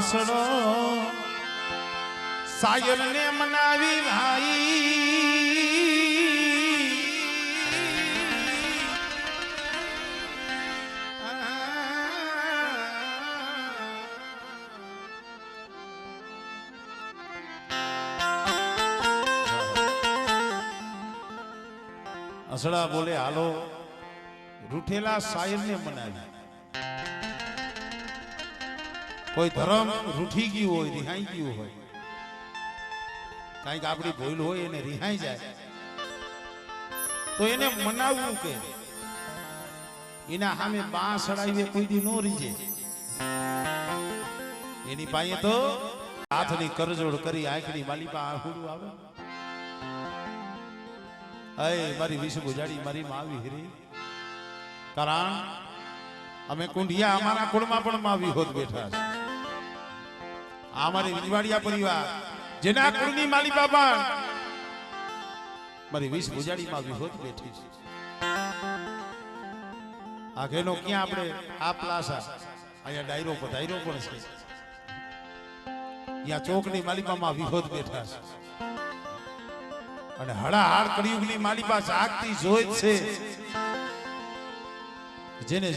વાસણો સાયર ને મનાવી ભાઈ અસડા બોલે હાલો રૂઠેલા શાયર ને મનાવી કોઈ ધર્મ રૂઠી ગયું હોય રિહાઈ ગયું હોય કઈક આપણી ભૂલ હોય એને રિહાઈ જાય તો એને મનાવવું કે એના સામે બાં સડાવીએ કોઈ દી નો રીજે એની પાસે તો હાથની કરજોડ કરી આંખની માલિપા આહુડું આવે અય મારી વિષ ગુજાડી મારી માવી હીરી કારણ અમે કુંઢિયા અમારા કુળમાં પણ માવી હોત બેઠા છે અમારી વિજવાડિયા પરિવાર જેના કુળની માલિકા પણ મારી વિષ ગુજાડી માવી હોત બેઠી છે આગેનો ક્યાં આપણે આ પ્લાસા અહીંયા ડાયરો પધાયરો પણ છે ત્યાં ચોકની માલિકામાં વિહોદ બેઠા છે અને હડાહાડ કળિયુગની માલિકા જાગતી જોઈ છે જેને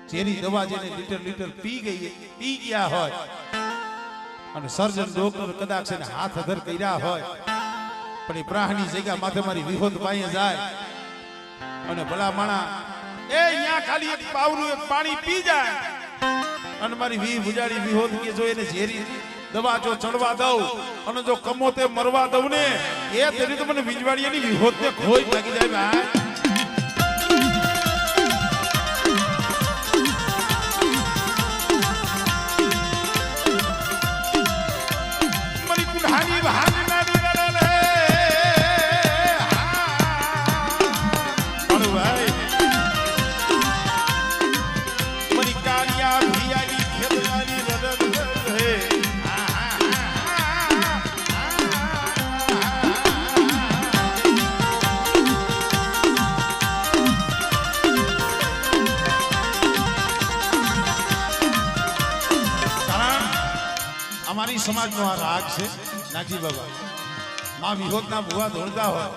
જેની દવા જેને લીટર પી ગયા હોય અને સર્જન ડોક્ટર કદાચ એને હાથ અધર કર્યા હોય પણ એ પ્રાહની જગ્યા માથે મારી વિહોદ પાસે જાય અને ભલા માણા એ અહીંયા ખાલી એક પાવરું એક પાણી પી જાય અને મારી વી બુજાડી વિહોદ કે જો એને ઝેરી દવા જો ચડવા દઉં અને જો કમોતે મરવા દઉં ને એ તેની તો મને વિજવાડીની વિહોદ ને ખોઈ લાગી જાય ભાઈ મારી કુંઢાની ભાગ નાની રડે ભાઈ મારી કાળિયા ભિયાની ખેતરાની રડે અમારી સમાજનો આ રાગ છે નાગજી બાબા માં વિહોદના ભુવા ધોળતા હોય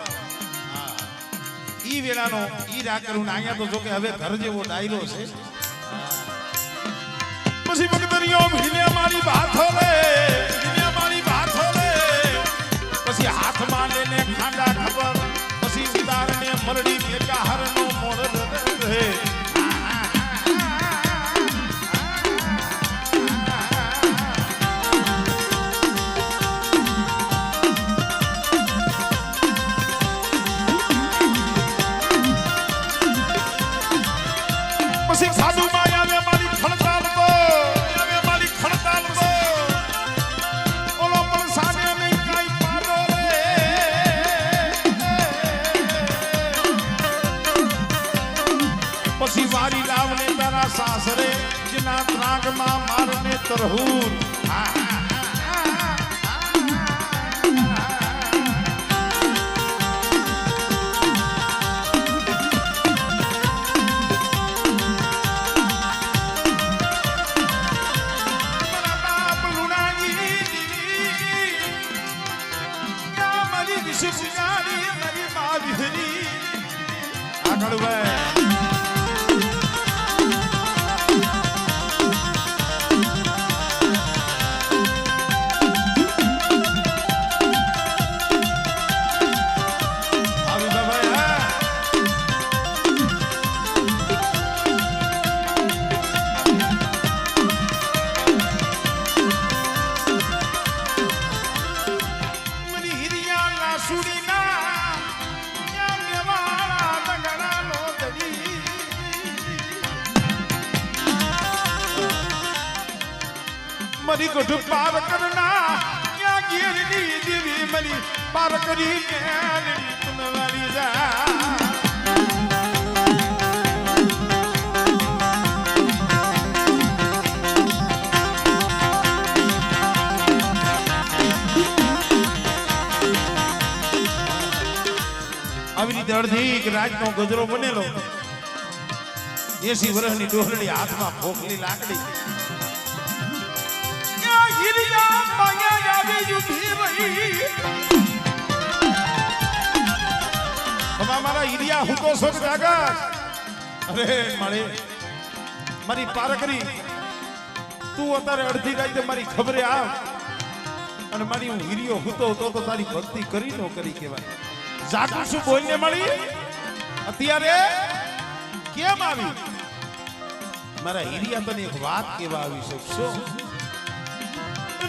ઈ વેળાનો ઈ રાગ કરું અહીંયા તો જો કે હવે ઘર જેવો ડાયરો છે પછી ભક્તરીઓ ભીલે મારી બાથો રે ભીલે મારી બાથો રે પછી હાથમાં લેને ખાંડા ખબર પછી ઉતારને મરડી મેકા હરનો મોડ રહે સાધુ માયા મે મારી ખણતાલ તો મે મારી ખણતાલ તો ઓલો પણ સાને નહીં કાઈ પાડો રે પછી વારી લાવને તારા સાસરે જેના ત્રાગમાં મારને તરહૂર આગળ मरी गुठ पार करना क्या गिरनी देवी मरी पार करी तुम वाली जा આવી રીતે અડધી રાતનો ગજરો બનેલો 80 વર્ષની ડોહરડી હાથમાં ભોખલી લાકડી હિડિયા હું તો સોચ જાગા અરે મારી મારી પારકરી તું અત્યારે અડધી રાતે મારી ખબરે આવ અને મારી હું હિરિયો હતો તો તારી ભક્તિ કરી નો કરી કહેવાય જાગું શું બોલને મળી અત્યારે કેમ આવી મારા હિરિયા તને એક વાત કેવા આવી શકશો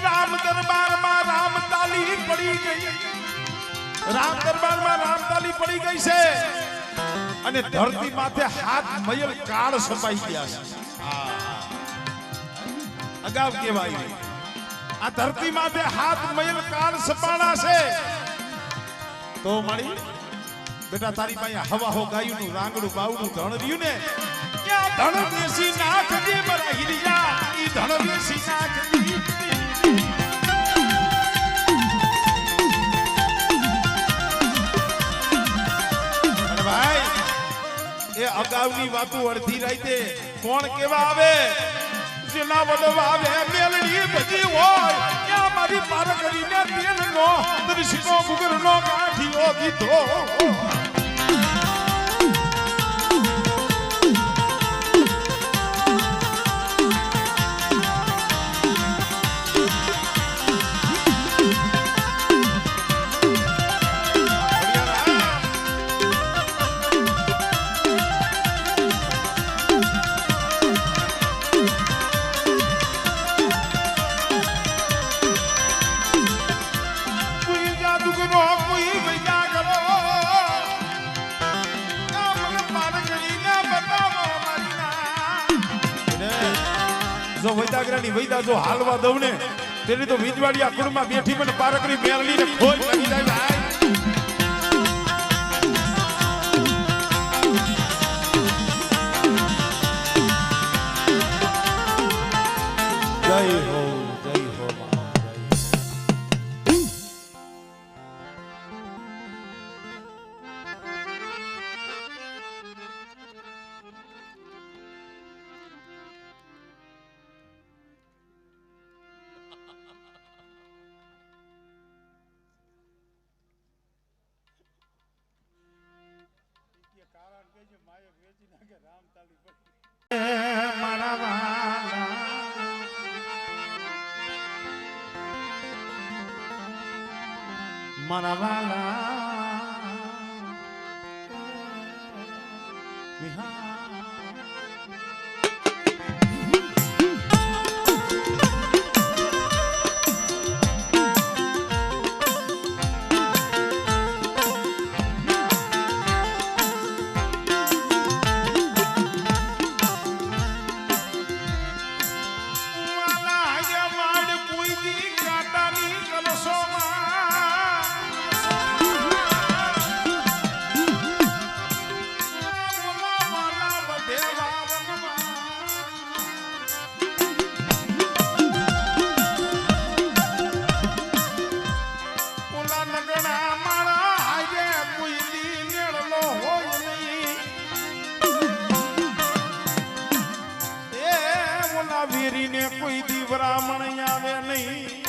રામ દરબારમાં રામ તાલી પડી ગઈ રામ દરબારમાં રામ તાલી પડી ગઈ છે અને ધરતી માથે હાથ મયલ કાળ સપાઈ ગયા છે અગાઉ કહેવાય આ ધરતી માથે હાથ મયલ કાળ સપાણા છે તો મળી બેટા તારી પાસે હવા હો ગાયું નું રાંગડું બાવડું ધણ રહ્યું ને ક્યાં ધણ દેશી નાખજે મારા હિરિયા ઈ ધણ દેશી નાખજે ભાઈ એ અગાઉની વાતો અડધી રાતે કોણ કેવા આવે જેના વડવા આવે મેલડી બજી હોય ત્યાં મારી પાર કરીને તેલનો દર્શિકો ગુગરનો ગાંઠીઓ દીધો જો વૈદાગ્રાની વૈદા જો હાલવા દઉં ને તેની તો વીજવાડિયા કુળમાં બેઠી મને પારકરી મેરલી ને ખોજ લાગી જાય ભાઈ જય હો જય હો મારા વાલા વીરીને કોઈ દી બ્રાહ્મણ આવે નહીં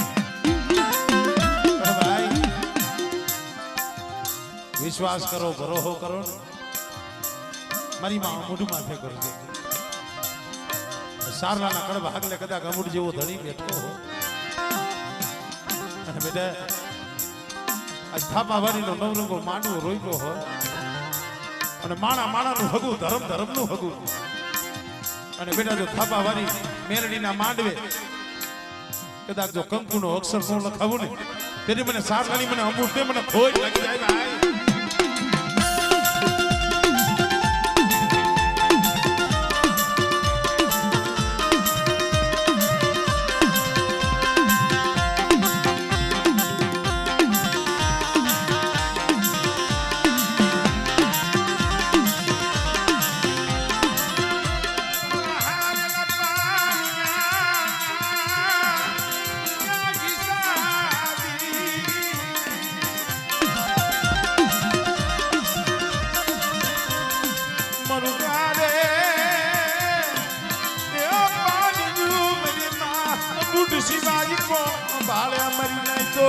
ભાઈ વિશ્વાસ કરો ભરોહો કરો ને મારી માં મોઢું માથે કરજો સારલાના કડવા આગલે કદાચ અમૂડ જેવો ધણી બેઠો હો અને બેટા આ થાપા વાળીનો નવરંગો માંડવો રોઈલો હોય અને માણા માણાનું હગું ધર્મ ધર્મનું હગું અને બેટા જો થાપા વાળી મેરડીના માંડવે કદાચ જો કંકુનો અક્ષર નો લખાવું ને તેની મને સારલાની મને અમૂર્ત મને ખોજ લાગી જાય ભાઈ શિવાજી કો બાળે મરી જાય તો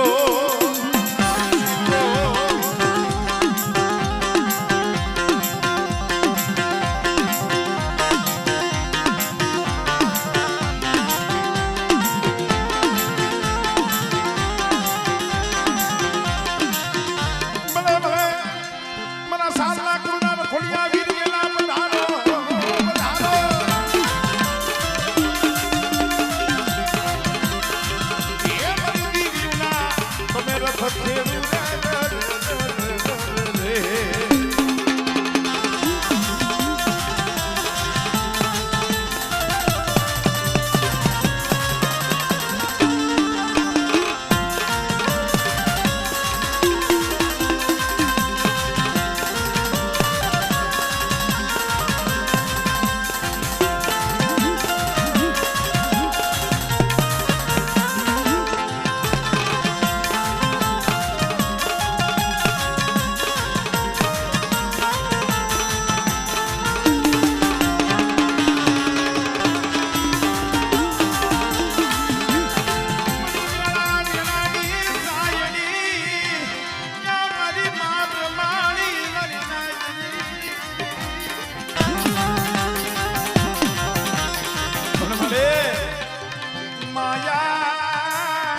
માયા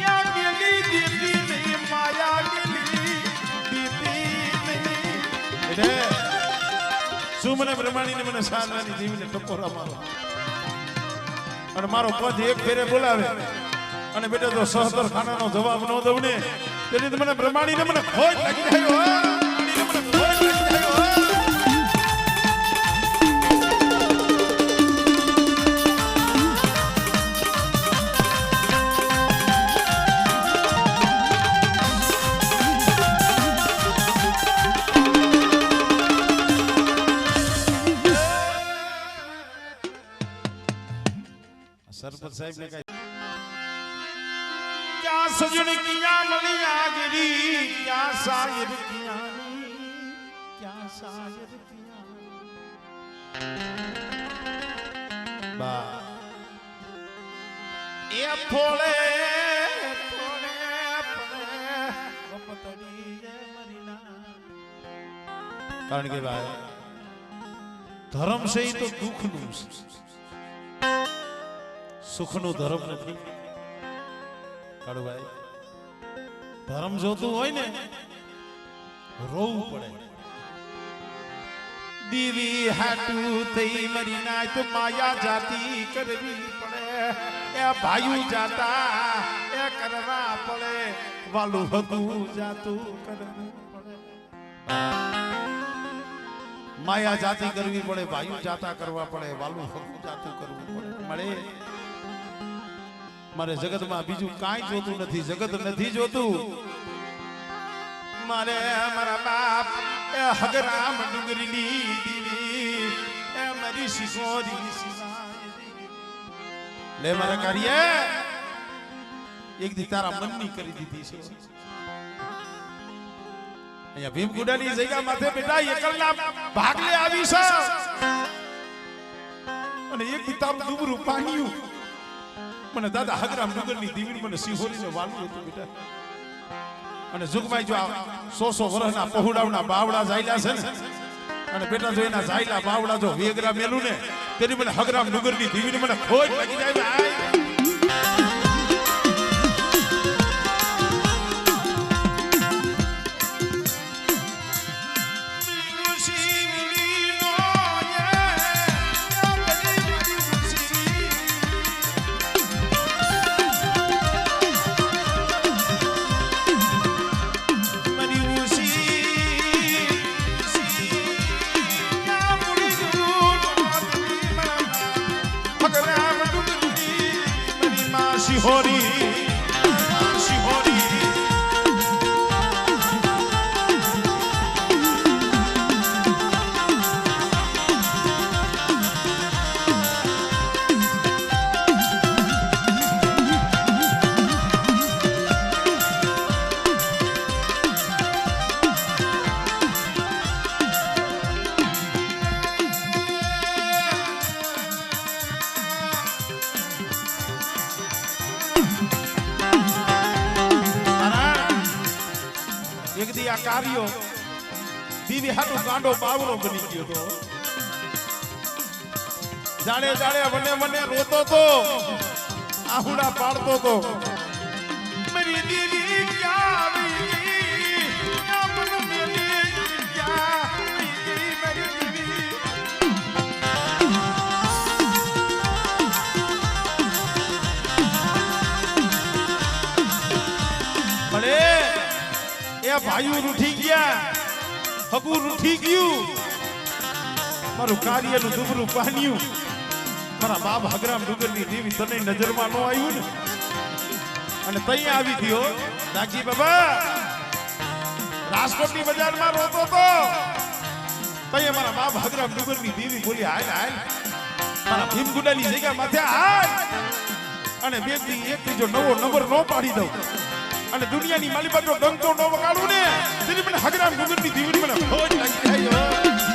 યા ગેલી દીદી ની માયા ગેલી દીદી એટલે શું મને બ્રહ્માણીને મને સારવાની જીવીને ટકોરા મારો અને મારો પદ એક ફેરે બોલાવે અને બેટા તો સહતર ખાનાનો જવાબ ન દઉં ને તેથી મને બ્રહ્માણીને મને ખોટ લાગી રહ્યો सरपंच साहब ने कहा क्या सजन किया मलिया गिरी क्या शायर किया बा ए फोड़े फोड़े बपतड़ी मरीना कारण के भाई धर्म से ही तो दुख નું સુખનો ધર્મ નથી કાળુભાઈ ધર્મ જોતું હોય ને રોવું પડે દીવી હાટુ થઈ મરી નાય તો માયા જાતી કરવી પડે એ ભાઈ જાતા એ કરવા પડે વાલું હગું જાતું કરવું પડે માયા જાતી કરવી પડે ભાઈ જાતા કરવા પડે વાલું હગું જાતું કરવું પડે મળે મારે જગતમાં બીજું કાંઈ જોતું નથી જગત નથી જોતું મારે મારા બાપ એ હગરામ ડુંગરીની દીવી એ મારી શિશોરી લે મારા કાર્ય એક દી તારા મનની કરી દીધી છે અહીંયા ભીમગુડાની જગ્યા માથે બેટા એકલના ભાગલે આવી છે અને એક દી તારું દુબરું પાણીયું મને દાદા હગરામ ડુંગરની દીવડી મને સિહોરીને વાલું હતું બેટા અને જુગમાઈ જો 100 વર્ષના પહોડાવના બાવડા જાયલા છે ને અને બેટા જો એના જાયલા બાવડા જો વેગરા મેલું ને તેની મને હગરામ ડુંગરની દીવડી મને ખોટ લાગી જાય શિહોરી શિહોરી એક દી આ કાર્યો દીવી હાટુ ગાંડો બાવરો બની ગયો તો જાણે જાણે મને મને રોતો તો આહુડા પાડતો તો મારી દીવી ક્યાં ગઈ મન મેલી ક્યાં ગઈ મારી દીવી ભલે એ ભાઈઓ રૂઠી ગયા હગુ રૂઠી ગયું મારું કાર્યનું દુબરું પાન્યું મારા બાપ હગરામ ડુંગરની દેવી તને નજરમાં ન આવ્યું ને અને તઈ આવી ગયો નાગજી બાબા રાજકોટની બજારમાં રોતો તો તઈ મારા બાપ હગરામ ડુંગરની દેવી બોલી હાલ હાલ મારા ભીમગુડાની જગ્યા માથે હાલ અને બે દી એક બીજો નવો નંબર નો પાડી દઉં અને દુનિયાની માલી બાજુ ડંકો નો વગાડું ને તેની મને હગરામ ડુંગરની દીવડી મને ખોજ લાગી જાય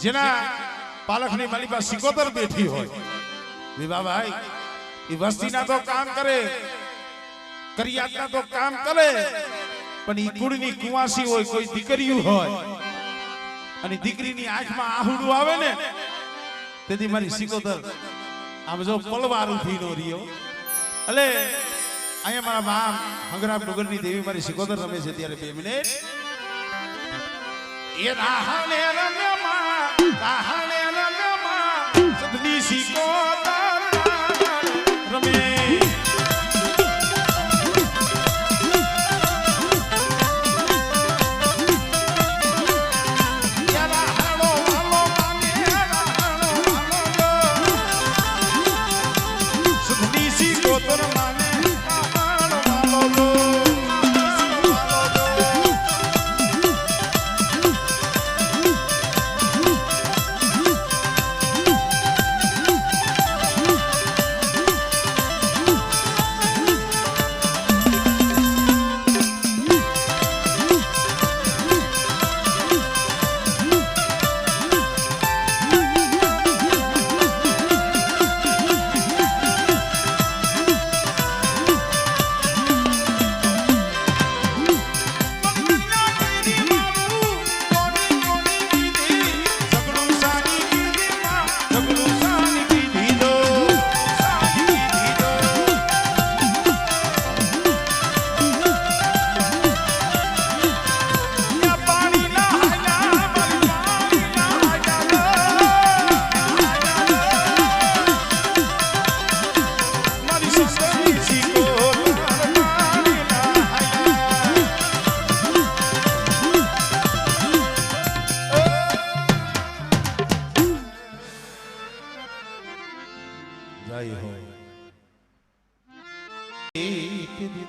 જેના પાલખની માલી પાસે સિકોતર બેઠી હોય વિવાભાઈ એ વસ્તીના તો કામ કરે કરિયાતના તો કામ કરે પણ ઈ કુળની કુવાસી હોય કોઈ દીકરીયું હોય અને દીકરીની આંખમાં આહુડું આવે ને તેથી મારી સિકોતર આમ જો પલવાર ઉઠી નો રહ્યો એટલે અહીંયા મારા મા હંગરામ ડુગરની દેવી મારી સિકોતર રમે છે ત્યારે 2 મિનિટ એ રાહણે રમ્યા સદની સિકોતર રમે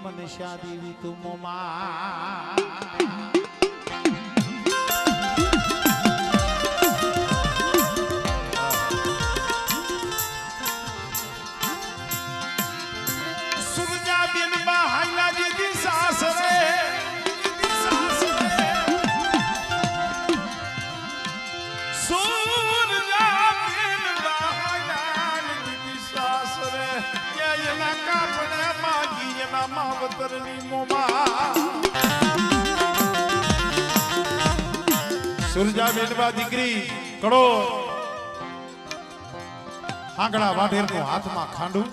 મનસ્યા દેવી તું મોમા સુરજા બેન બહાઈલા જીતી સાસરે સુરજા બેન બહાઈલા જીતી સાસરે એના કાપડે માગી એના માવતરની મોમા સુરજા બેનવા દીકરી કડો આંગળા વાઢેરનું હાથમાં ખાંડું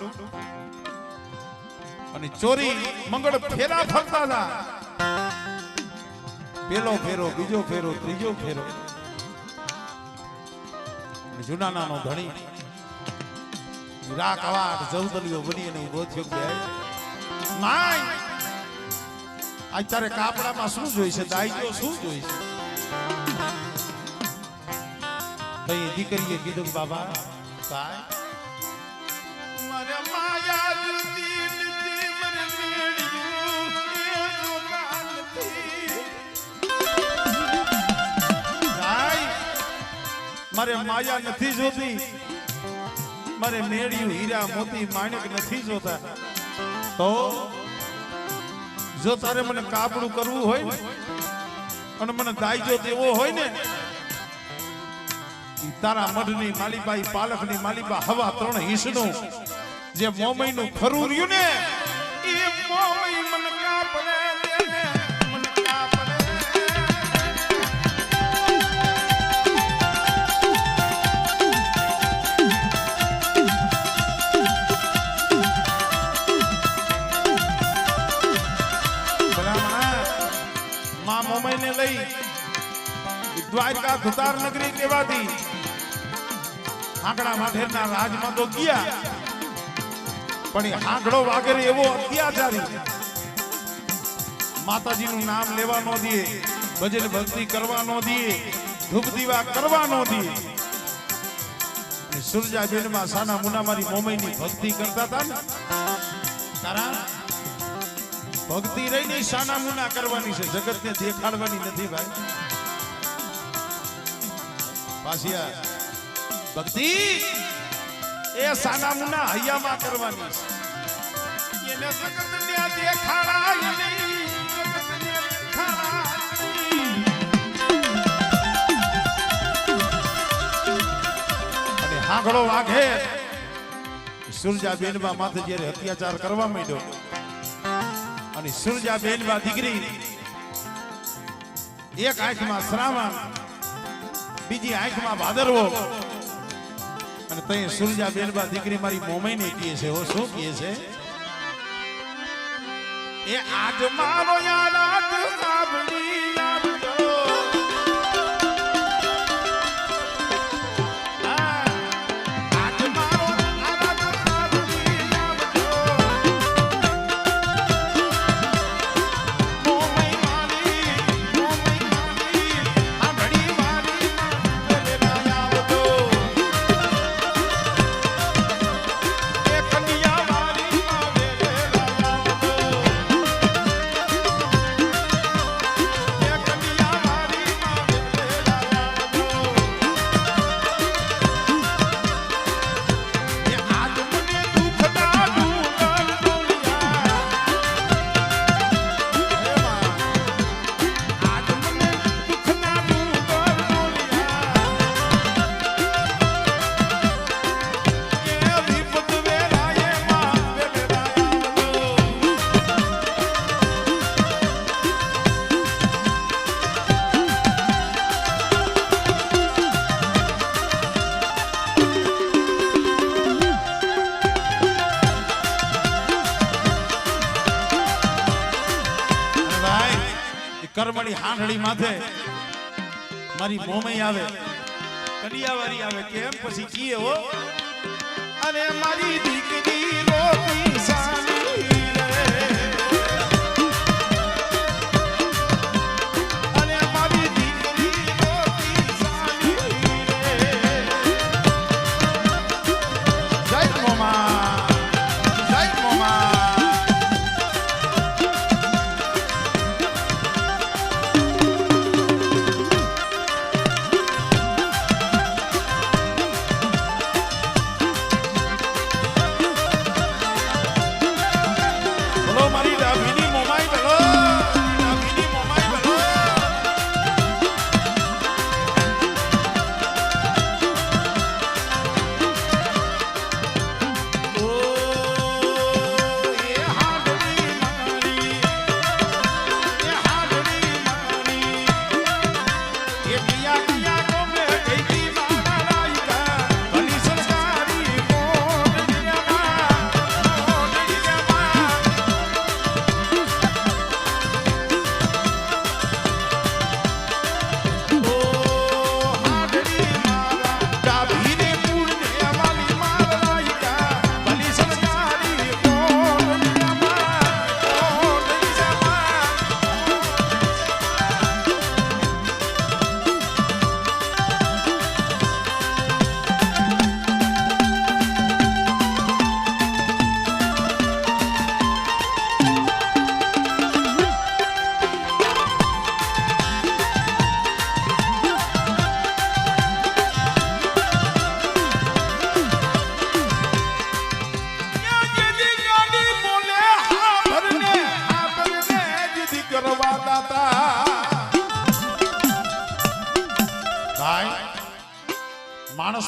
અને ચોરી મંગળ ફેરા ફરતા હતા પેલો ફેરો બીજો ફેરો ત્રીજો ફેરો જૂના નાનો ધણી રાખ અવાટ જવદલીઓ બની અને ઉભો થયો કે માય આજ તારે કાપડામાં શું જોઈશે દાઈજો શું જોઈશે કઈ દીકરીએ કીધું કે બાબા કાય મારે માયા દિલ જીવન મેળ્યું એ જોતા નથી મારે માયા નથી જોતી, મારે મેળ્યું હીરા મોતી માણેક નથી જોતા. તો જો તારે મને કાપડું કરવું હોય ને અને મને દાઈજો દેવો હોય ને, તારા મઢની માલીબાઈ પાલખની માલીબા હવા 3 હિસનું જે મોમઈનું ખરું રહ્યું ને, એ મોમઈ મને કાપડે દે, મને કાપડે. માં મોમઈને લઈ દ્વારકા ધુતાર નગરી કહેવાતી હાંકડા માઠેરના રાજમાં તો ગયા, પણ એ હાંકડો વાગરે એવો અત્યાચારી માતાજીનું નામ લેવા નો દે, ભજન ભક્તિ કરવા નો દે, ધૂપ દીવા કરવા નો દે. સુરજા બેનમાં સાના મુના મારી મોમઈની ભક્તિ કરતા હતા ને, તારા ભક્તિ રહીને સાના મુના કરવાની છે, જગતને દેખાડવાની નથી ભાઈ. પાછિયા ભક્તિ એ સાના મુના હૈયામાં કરવાની છે, એને જગતને દેખાડાય નહીં, જગતને દેખાડાય નહીં. અને હાંકડો વાઘે સુરજા બેનમાં માથે જ્યારે અત્યાચાર કરવા માંડ્યો, અને સુરજા બેનવા દીકરી એક આંખમાં શ્રાવણ, બીજી આંખમાં ભાદરવો, અને તઈ સુરજા બેનવા દીકરી મારી મોમઈને કહે છે, ઓ શું કહે છે, એ આજ મારો યાદ સાંભળી આવજો, આજ મારો યાદ સાંભળી આવજો, મોમઈ મારી આંધળી મારી વેલેલા આવજો, એ કન્યા મારી વેલેલા આવજો, એ કન્યા મારી વેલેલા આવજો, એ આજ મને દુખના ડુંગર ડોલિયા, હે માં, આજ મને દુખના ડુંગર ડોલિયા, એ વિપત વેરાયે માં વેલેલા આવજો. અને ભાઈ એ કરમણી હાંડળી માથે મારી મોમઈ આવે, કડિયાવારી આવે, કેમ પછી કીએ હો, અને મારી દીકરી રોતી સાની રે, અને મારી દીકરી રોતી સાની રે, જય મોમા, જય મોમા.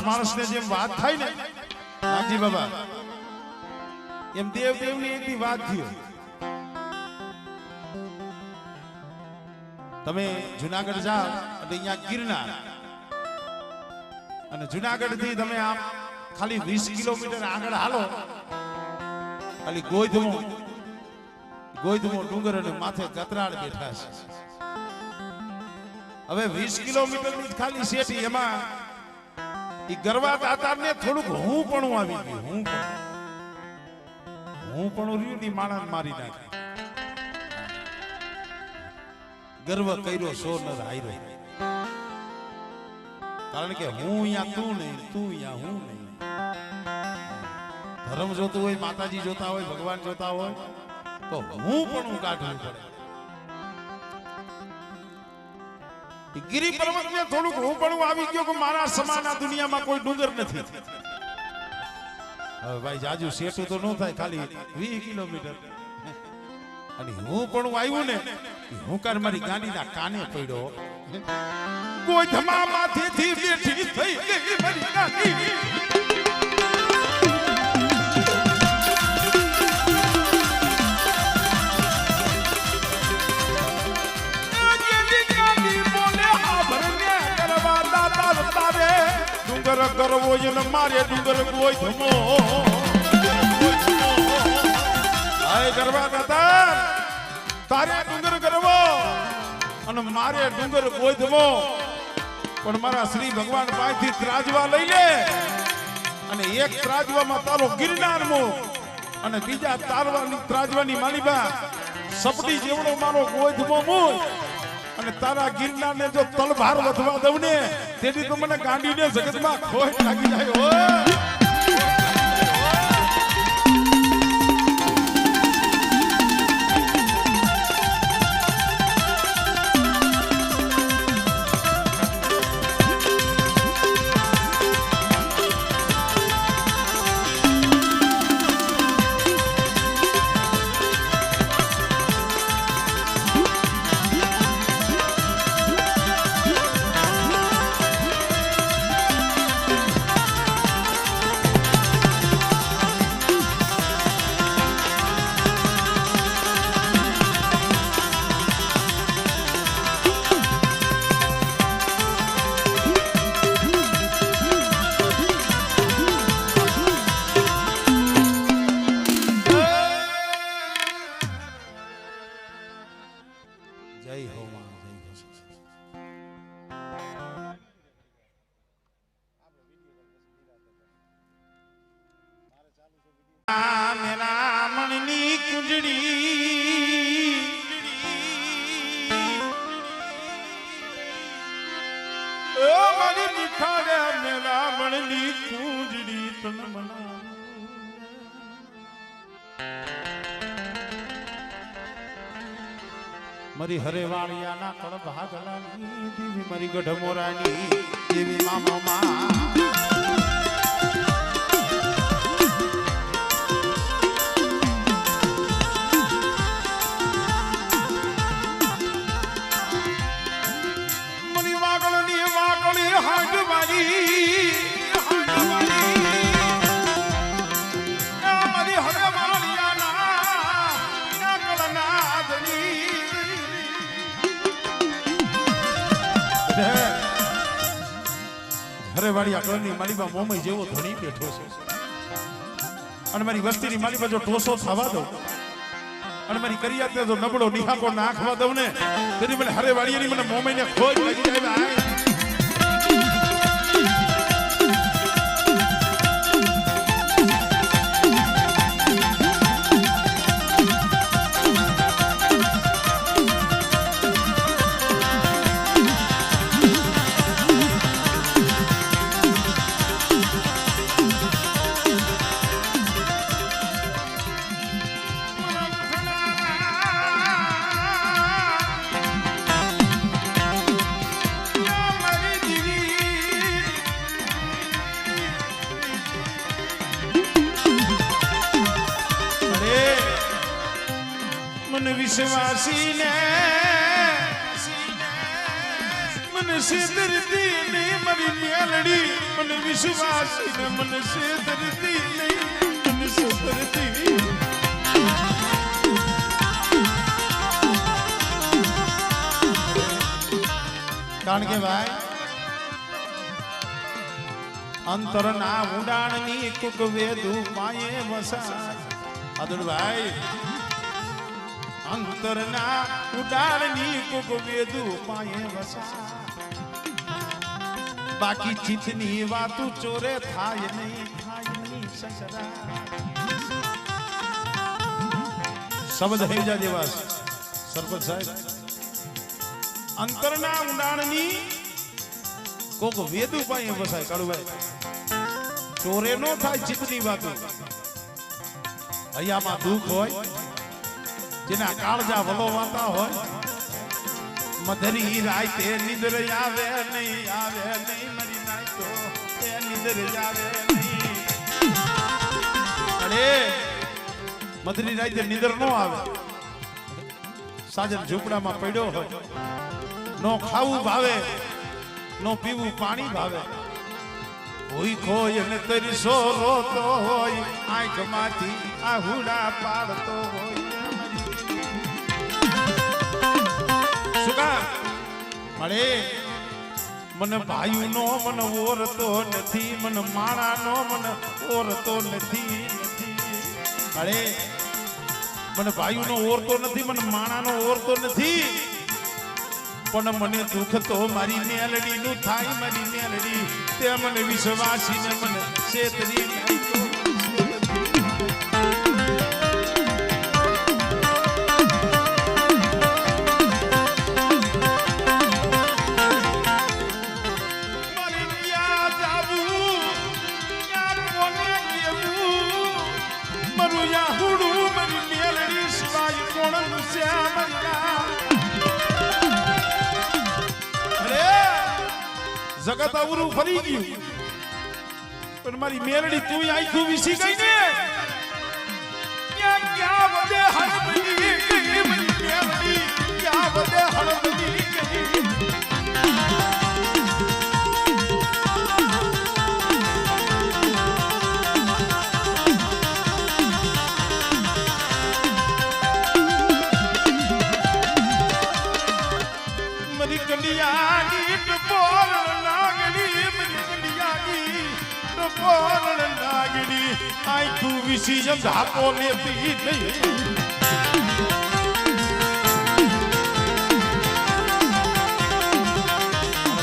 માણસને જેમ વાત થાય ને નાગજી બાબા એમ દેવની એકની વાત થયો. તમે જુનાગઢ જાઓ એટલે અહીંયા ગિરનાર અને જુનાગઢ થી તમે આમ ખાલી 20 કિલોમીટર આગળ હાલો ખાલી ગોઈધમો ડુંગર અને માથે ગતરાળ બેઠા છે. હવે 20 કિલોમીટર ની ખાલી શેઠી એમાં ઈ ગરવા દાતારને થોડુંક હું પણ આવી ગયું. હું પણ રહ્યું ની માણસ મારી નાખી. ગર્વ કર્યો સો ન હાર્યો. કારણ કે હું અહીંયા તું નહીં, તું અહીંયા હું નહીં. ધર્મ જોતું હોય, માતાજી જોતા હોય, ભગવાન જોતા હોય તો હું પણ કાઢવું પડે. ગિરી પર્વત ને થોડુંક હું પણ આવી ગયો કે મારા સમાન આ દુનિયામાં કોઈ ડુંગર નથી. હવે ભાઈ જાજુ શેઠું તો ન થાય, ખાલી 20 કિલોમીટર. અને હું પણ આવ્યું ને હું કાર મારી ગાડીના કાને પડ્યો. કોઈ ધમા માથેથી બેઠી થઈ ગઈ મારી ગાડી. ડુંગર કરવો એને મારે ડુંગર કોઈ ધમો. હાય કરવા દાતા તારે ડુંગર કરવો અને મારે ડુંગર કોઈ ધમો. પણ મારા શ્રી ભગવાન પાસેથી ત્રાજવા લઈ લે અને એક ત્રાજવામાં તારો ગિરનાર મુક અને બીજા ત્રાજવાની માલિબા સપટી જેવડો મારો કોઈ ધમો મુક. અને તારા ગિરનારને જો તલભાર વધવા દઉં ને તેથી તો મને ગાંડીને જગતમાં ખોટ લાગી જાય. મેરા મણની કુંજડી ઓ મારી મીઠાડે મેરા મણની કુંજડી તન મના મારી હરેવાળિયાના કળ ભાગલાની દેવી મારી ગઢ મોરાની દેવી મામા હરેવાળી આગળની માલિબા મોમઈ જેવો ધણી બેઠો છે અને મારી વસ્તીની માલિબા જો ટોસો થવા દઉં અને મારી કરિયાતે જો નબળો નિહાકો નાખવા દઉં ને તેની મને હરેવાળીની મને મોમઈને ખોજ લાગી જાય. વિશ્વાસી ને મને સેતરતી નહીં મારી મેલડી મને વિશ્વાસ ને મને સેતરતી નહીં મને સેતરતી કારણ કે ભાઈ અંતરના ઉડાણની કુક વેદુ પાયે વસાય અદુરભાઈ અંતરના ઉડાણની કુક વેદુ પાયે વસાય બાકી ચિત્તની વાતું ચોરે થાય નહીં સસરા શબ્દ હેજા જેવા સરપંચ સાહેબ અંતરના ઉડાણની કોક વેદુ પાયે વસાય કાળુભાઈ ચોરે નો થાય ચિત્તની વાતો હૈયામાં દુઃખ હોય જેના કાળજા વલોવાતા હોય મધરી રાતે નિંદર આવે નહીં મરી નાય તો એ નિંદર આવે નહીં અરે મધરી રાતે નિંદર નો આવે સાજન ઝૂંપડામાં પડ્યો હોય નો ખાવું ભાવે નો પીવું પાણી ભાવે હોય ખોય ને તરસો રોતો હોય આંખમાંથી આહુડા પાડતો હોય સુકા મળે મને ભાઈ નો મને ઓરતો નથી મને માણા નો મને ઓરતો નથી મળે મને ભાઈ નો ઓરતો નથી મને માણા નો ઓરતો નથી પણ મને દુઃખ તો મારી મેલડી નું થાય મારી મેલડી તે મને વિશ્વાસી ને મને છેતરી જગત અવરું ફરી ગયું પણ મારી મેલડી તું આખું વિસી ગઈ ને ક્યાં વધે હળબડી ગઈ મારી મેલડી ક્યાં વધે હળબડી ગઈ મારી કલિયાની ટપોર લાગણી આખું વિસી જમ ધાપો લેતી નહીં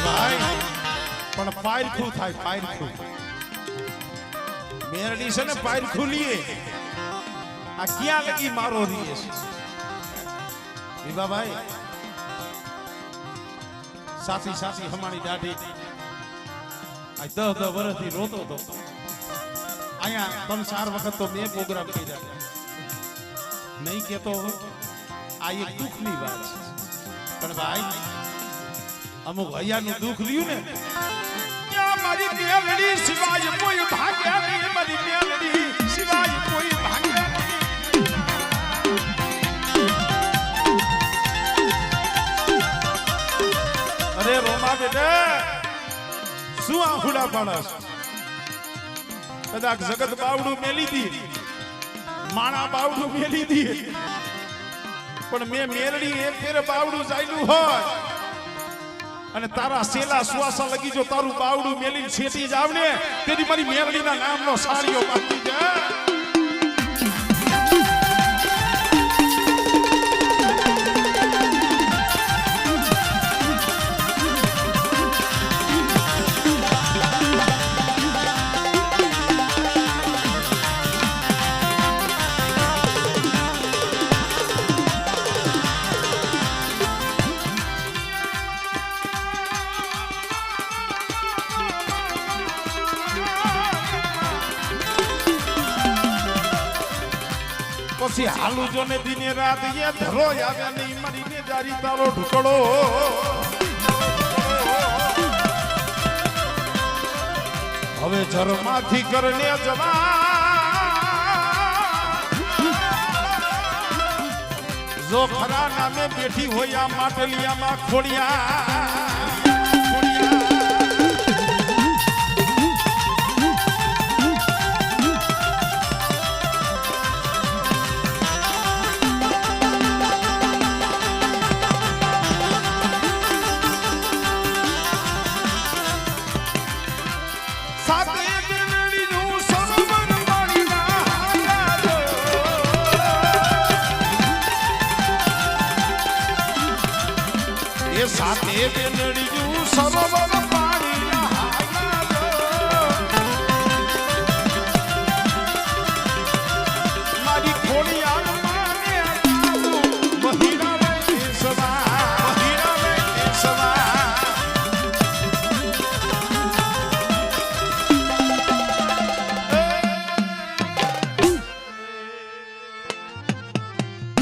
ભાઈ પણ પાયરખું થાય પાયરખું મેરડી છે ને પાયરખું લીએ આ ક્યાં લગી મારો રીએ છે વિભાભાઈ સાથી સાથી હમારી દાઢી આ 10 વર્ષથી રોતો હતો અહીંયા 3-4 વખત તો મેં પ્રોગ્રામ કર્યા નહીં કેતો આ એક દુઃખની વાત છે પણ ભાઈ અમુક હૈયાનું દુઃખ રહ્યું ને મારી મેલડી સિવાય કોઈ ભાગ્યા નહીં મારી મેલડી સિવાય કોઈ ભાગ્યા નહીં અરે રોમા બેટા શું આહુડા પાડસ કદાચ જગત બાવડું મેલી દી માણા બાવડું મેલી દી પણ મેં મેલડી એક ફેર બાવડું ચાલ્યું હોય અને તારા સેલા સુવાસા લગી જો તારું બાવડું મેલીને છેટી જાવ ને તેથી મારી મેલડીના નામનો સાડીઓ બાકી જાય પછી હાલું જો ને દિને રાત એ ધરો આવ્યા નહીં મારી ને જારી તારો ઢુકડો હવે જરમાંથી કરને જવા જો ખરા નામે બેઠી હોય આ માટલિયામાં ખોડિયા સાથે બેનડિયું સરો